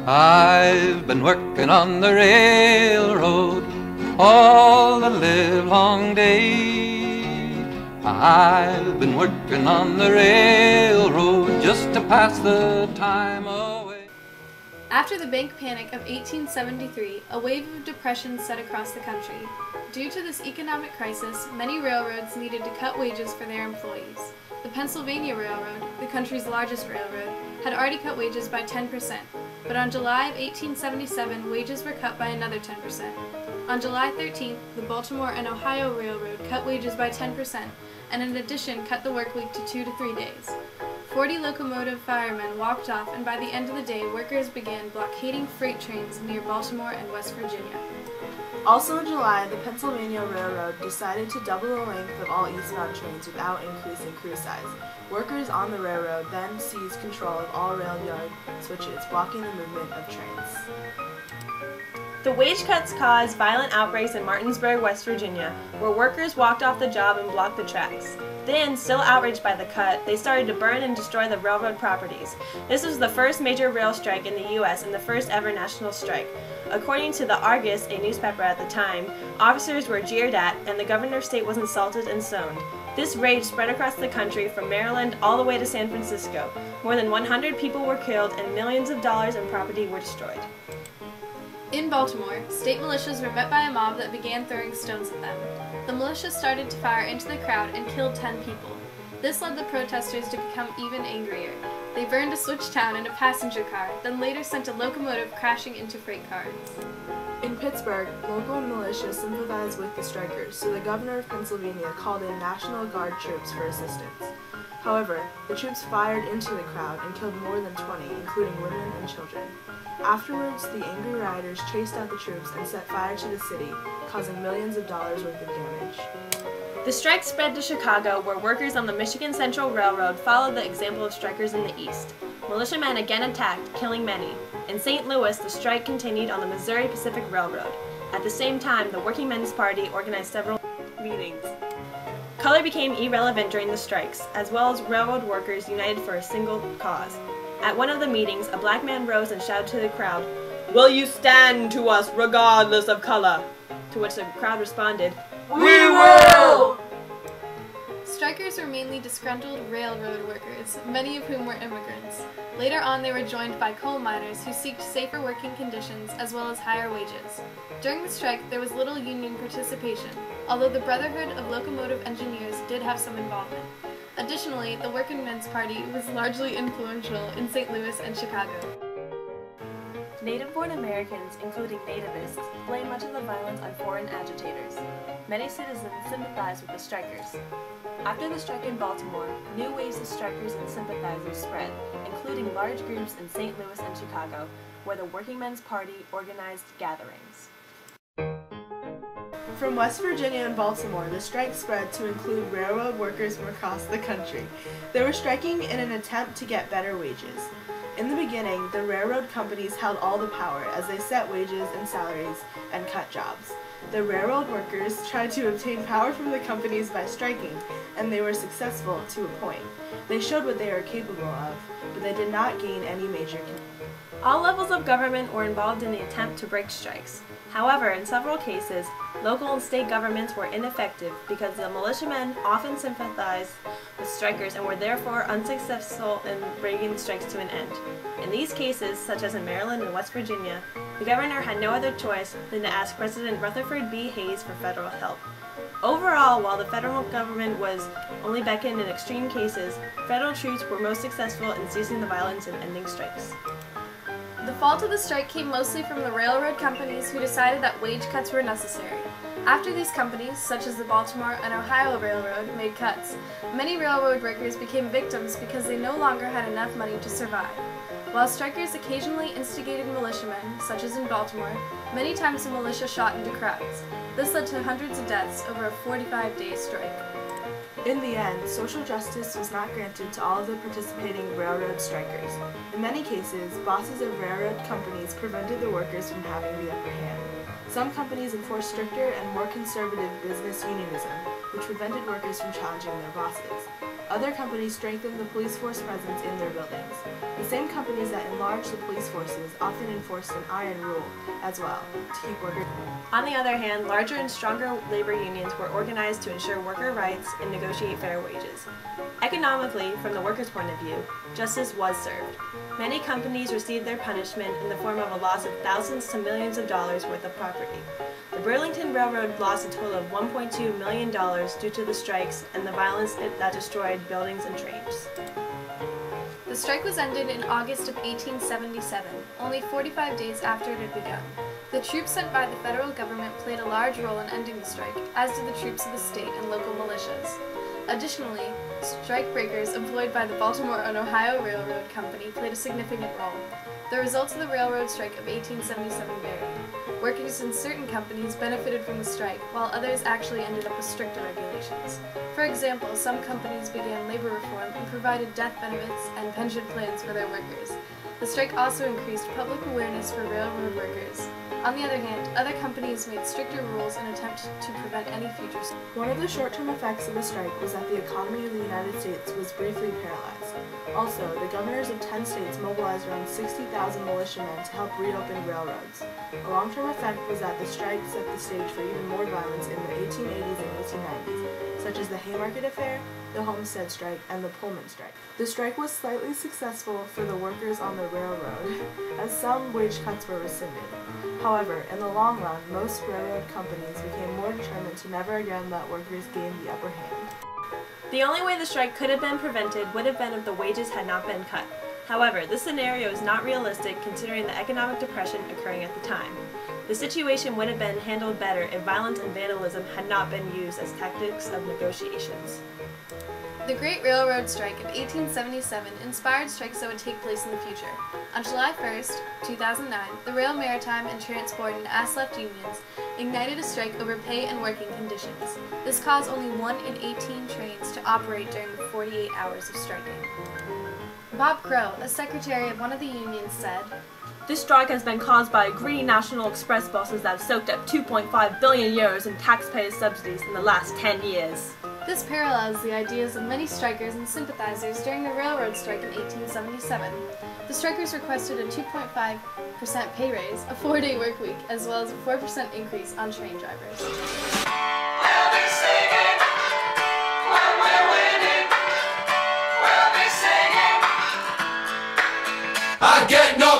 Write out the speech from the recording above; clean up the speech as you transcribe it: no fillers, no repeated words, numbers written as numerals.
I've been working on the railroad all the livelong day. I've been working on the railroad just to pass the time away. After the bank panic of 1873, a wave of depression set across the country. Due to this economic crisis, many railroads needed to cut wages for their employees. The Pennsylvania Railroad, the country's largest railroad, had already cut wages by 10%, but on July of 1877, wages were cut by another 10%. On July 13th, the Baltimore and Ohio Railroad cut wages by 10%, and in addition cut the work week to 2 to 3 days. 40 locomotive firemen walked off, and by the end of the day, workers began blockading freight trains near Baltimore and West Virginia. Also in July, the Pennsylvania Railroad decided to double the length of all eastbound trains without increasing crew size. Workers on the railroad then seized control of all rail yard switches, blocking the movement of trains. The wage cuts caused violent outbreaks in Martinsburg, West Virginia, where workers walked off the job and blocked the tracks. Then, still outraged by the cut, they started to burn and destroy the railroad properties. This was the first major rail strike in the U.S. and the first ever national strike. According to the Argus, a newspaper at the time, officers were jeered at and the governor of state was insulted and stoned. This rage spread across the country from Maryland all the way to San Francisco. More than 100 people were killed and millions of dollars in property were destroyed. In Baltimore, state militias were met by a mob that began throwing stones at them. The militia started to fire into the crowd and killed 10 people. This led the protesters to become even angrier. They burned a switch town in a passenger car, then later sent a locomotive crashing into freight cars. In Pittsburgh, local militia sympathized with the strikers, so the governor of Pennsylvania called in National Guard troops for assistance. However, the troops fired into the crowd and killed more than 20, including women and children. Afterwards, the angry rioters chased out the troops and set fire to the city, causing millions of dollars worth of damage. The strike spread to Chicago, where workers on the Michigan Central Railroad followed the example of strikers in the East. Militiamen again attacked, killing many. In St. Louis, the strike continued on the Missouri Pacific Railroad. At the same time, the Working Men's Party organized several meetings. Color became irrelevant during the strikes, as well as railroad workers united for a single cause. At one of the meetings, a black man rose and shouted to the crowd, "Will you stand to us regardless of color?" To which the crowd responded, "We will!" Strikers were mainly disgruntled railroad workers, many of whom were immigrants. Later on, they were joined by coal miners who sought safer working conditions as well as higher wages. During the strike, there was little union participation, although the Brotherhood of Locomotive Engineers did have some involvement. Additionally, the Working Men's Party was largely influential in St. Louis and Chicago. Native-born Americans, including nativists, blamed much of the violence on foreign agitators. Many citizens sympathized with the strikers. After the strike in Baltimore, new waves of strikers and sympathizers spread, including large groups in St. Louis and Chicago, where the Working Men's Party organized gatherings. From West Virginia and Baltimore, the strike spread to include railroad workers from across the country. They were striking in an attempt to get better wages. In the beginning, the railroad companies held all the power as they set wages and salaries and cut jobs. The railroad workers tried to obtain power from the companies by striking, and they were successful to a point. They showed what they were capable of, but they did not gain any major control. All levels of government were involved in the attempt to break strikes. However, in several cases, local and state governments were ineffective because the militiamen often sympathized with strikers and were therefore unsuccessful in bringing strikes to an end. In these cases, such as in Maryland and West Virginia, the governor had no other choice than to ask President Rutherford B. Hayes for federal help. Overall, while the federal government was only beckoned in extreme cases, federal troops were most successful in ceasing the violence and ending strikes. The fault of the strike came mostly from the railroad companies who decided that wage cuts were necessary. After these companies, such as the Baltimore and Ohio Railroad, made cuts, many railroad workers became victims because they no longer had enough money to survive. While strikers occasionally instigated militiamen, such as in Baltimore, many times the militia shot into crowds. This led to hundreds of deaths over a 45-day strike. In the end, social justice was not granted to all of the participating railroad strikers. In many cases, bosses of railroad companies prevented the workers from having the upper hand. Some companies enforced stricter and more conservative business unionism, which prevented workers from challenging their bosses. Other companies strengthened the police force presence in their buildings. The same companies that enlarged the police forces often enforced an iron rule as well to keep workers. On the other hand, larger and stronger labor unions were organized to ensure worker rights and negotiate fair wages. Economically, from the workers' point of view, justice was served. Many companies received their punishment in the form of a loss of thousands to millions of dollars worth of property. The Burlington Railroad lost a total of $1.2 million due to the strikes and the violence that destroyed buildings and trains. The strike was ended in August of 1877, only 45 days after it had begun. The troops sent by the federal government played a large role in ending the strike, as did the troops of the state and local militias. Additionally, strikebreakers employed by the Baltimore and Ohio Railroad Company played a significant role. The results of the railroad strike of 1877 varied. Workers in certain companies benefited from the strike, while others actually ended up with stricter regulations. For example, some companies began labor reform and provided death benefits and pension plans for their workers. The strike also increased public awareness for railroad workers. On the other hand, other companies made stricter rules in an attempt to prevent any future strikes. One of the short-term effects of the strike was that the economy of the United States was briefly paralyzed. Also, the governors of 10 states mobilized around 60,000 militiamen to help reopen railroads. A long-term effect was that the strike set the stage for even more violence in the 1880s and 1890s, such as the Haymarket Affair, the Homestead Strike, and the Pullman Strike. The strike was slightly successful for the workers on the railroad, as some wage cuts were rescinded. However, in the long run, most railroad companies became more determined to never again let workers gain the upper hand. The only way the strike could have been prevented would have been if the wages had not been cut. However, this scenario is not realistic considering the economic depression occurring at the time. The situation would have been handled better if violence and vandalism had not been used as tactics of negotiations. The Great Railroad Strike of 1877 inspired strikes that would take place in the future. On July 1, 2009, the Rail, Maritime, and Transport and ASLEFT unions ignited a strike over pay and working conditions. This caused only 1 in 18 trains to operate during the 48 hours of striking. Bob Crow, a secretary of one of the unions, said, "This strike has been caused by greedy National Express bosses that have soaked up 2.5 billion euros in taxpayers' subsidies in the last 10 years. This parallels the ideas of many strikers and sympathizers during the railroad strike in 1877. The strikers requested a 2.5% pay raise, a 4-day work week, as well as a 4% increase on train drivers. We'll be singing when we're winning. We'll be singing. I get no